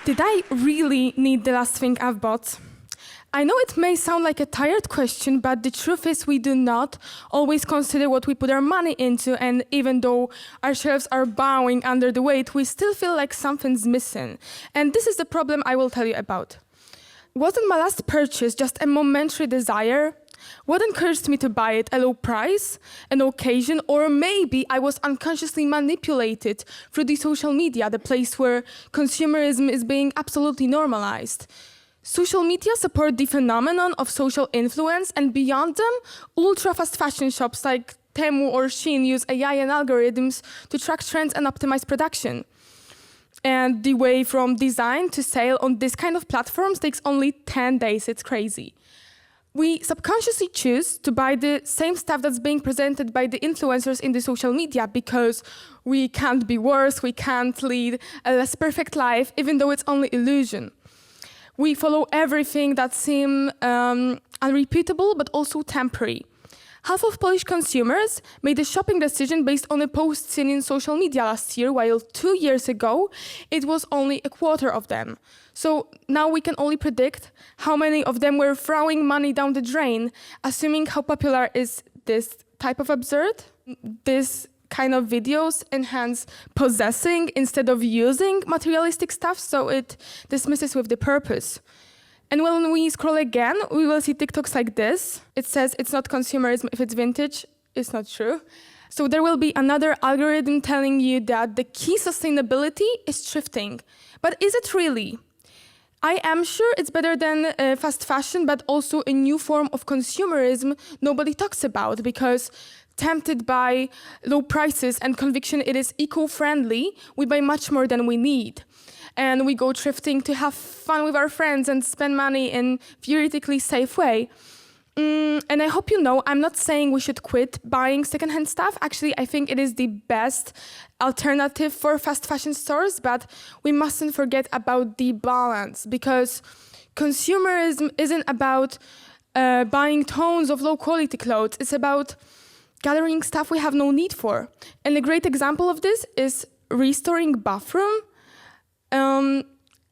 Did I really need the last thing I've bought? I know it may sound like a tired question, but the truth is we do not always consider what we put our money into, and even though our shelves are bowing under the weight, we still feel like something's missing. And this is the problem I will tell you about. Wasn't my last purchase just a momentary desire? What encouraged me to buy it? A low price, an occasion, or maybe I was unconsciously manipulated through the social media, the place where consumerism is being absolutely normalized. Social media support the phenomenon of social influence, and beyond them, ultra-fast fashion shops like Temu or Shein use AI and algorithms to track trends and optimize production. And the way from design to sale on this kind of platforms takes only 10 days. It's crazy. We subconsciously choose to buy the same stuff that's being presented by the influencers in the social media because we can't be worse, we can't lead a less perfect life, even though it's only illusion. We follow everything that seems unrepeatable but also temporary. Half of Polish consumers made a shopping decision based on a post seen in social media last year, while 2 years ago, it was only a quarter of them. So now we can only predict how many of them were throwing money down the drain, assuming how popular is this type of absurd. This kind of videos enhance possessing instead of using materialistic stuff, so it dismisses with the purpose. And when we scroll again, we will see TikToks like this. It says it's not consumerism if it's vintage. It's not true. So there will be another algorithm telling you that the key sustainability is thrifting. But is it really? I am sure it's better than fast fashion, but also a new form of consumerism nobody talks about, because tempted by low prices and conviction it is eco-friendly, we buy much more than we need. And we go thrifting to have fun with our friends and spend money in theoretically safe way. And I hope you know, I'm not saying we should quit buying secondhand stuff. Actually, I think it is the best alternative for fast fashion stores, but we mustn't forget about the balance, because consumerism isn't about buying tons of low quality clothes. It's about gathering stuff we have no need for. And a great example of this is restoring bathroom.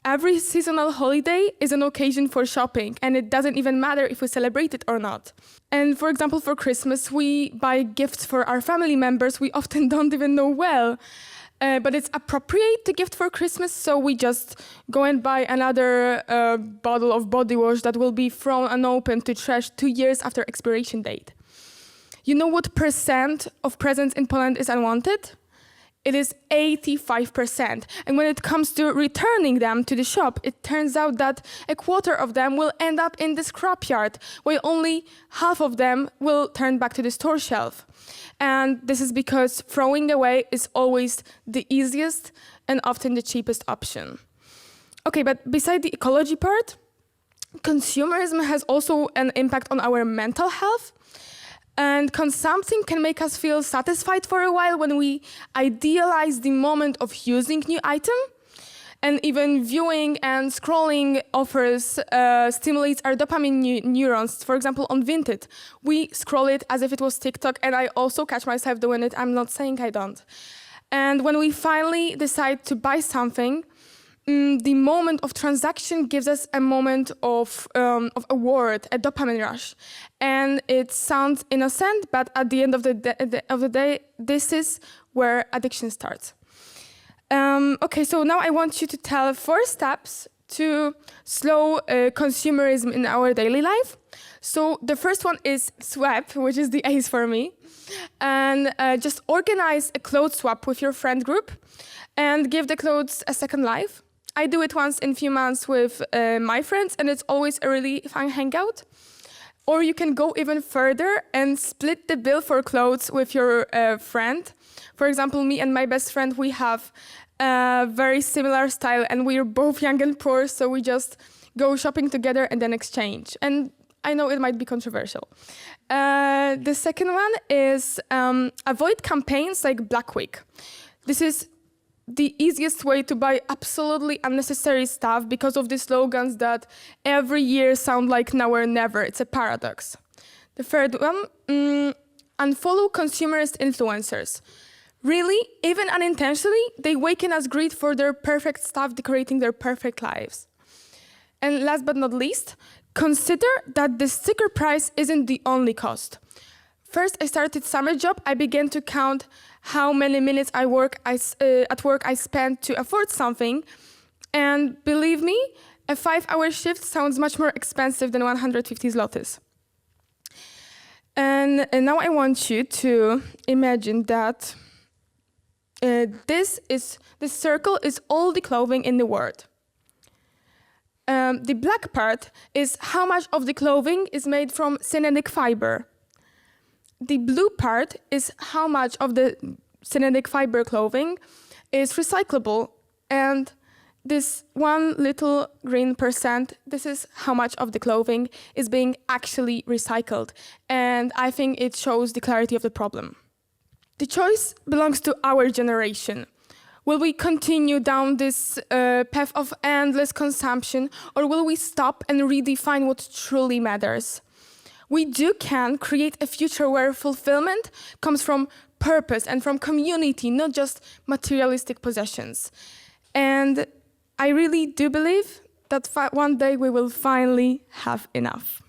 Every seasonal holiday is an occasion for shopping, and it doesn't even matter if we celebrate it or not. And for example, for Christmas, we buy gifts for our family members we often don't even know well. But it's appropriate to gift for Christmas, so we just go and buy another bottle of body wash that will be thrown unopened to trash 2 years after expiration date. You know what % of presents in Poland is unwanted? It is 85%. And when it comes to returning them to the shop, it turns out that a quarter of them will end up in the scrapyard, while only half of them will turn back to the store shelf. And this is because throwing away is always the easiest and often the cheapest option. Okay, but beside the ecology part, consumerism has also an impact on our mental health. And consumption can make us feel satisfied for a while when we idealize the moment of using new item. And even viewing and scrolling offers stimulates our dopamine neurons. For example, on Vinted, we scroll it as if it was TikTok, and I also catch myself doing it. I'm not saying I don't. And when we finally decide to buy something, the moment of transaction gives us a moment of award, a dopamine rush. And it sounds innocent, but at the end of the day, this is where addiction starts. Okay, so now I want you to tell 4 steps to slow consumerism in our daily life. So the first one is swap, which is the ace for me. And just organize a clothes swap with your friend group and give the clothes a second life. I do it once in a few months with my friends, and it's always a really fun hangout. Or you can go even further and split the bill for clothes with your friend. For example, me and my best friend, we have a very similar style, and we are both young and poor, so we just go shopping together and then exchange. And I know it might be controversial. The second one is avoid campaigns like Black Week. This is the easiest way to buy absolutely unnecessary stuff because of the slogans that every year sound like now or never. It's a paradox. The third one, unfollow consumerist influencers. Really, even unintentionally, they awaken us greed for their perfect stuff decorating their perfect lives. And last but not least, consider that the sticker price isn't the only cost. First, I started summer job. I began to count how many minutes at work I spent to afford something. And believe me, a 5-hour shift sounds much more expensive than 150 zlotys. And now I want you to imagine that this circle is all the clothing in the world. The black part is how much of the clothing is made from synthetic fiber. The blue part is how much of the synthetic fiber clothing is recyclable. And this one little green %, this is how much of the clothing is being actually recycled. And I think it shows the clarity of the problem. The choice belongs to our generation. Will we continue down this path of endless consumption, or will we stop and redefine what truly matters? We can create a future where fulfillment comes from purpose and from community, not just materialistic possessions. And I really do believe that one day we will finally have enough.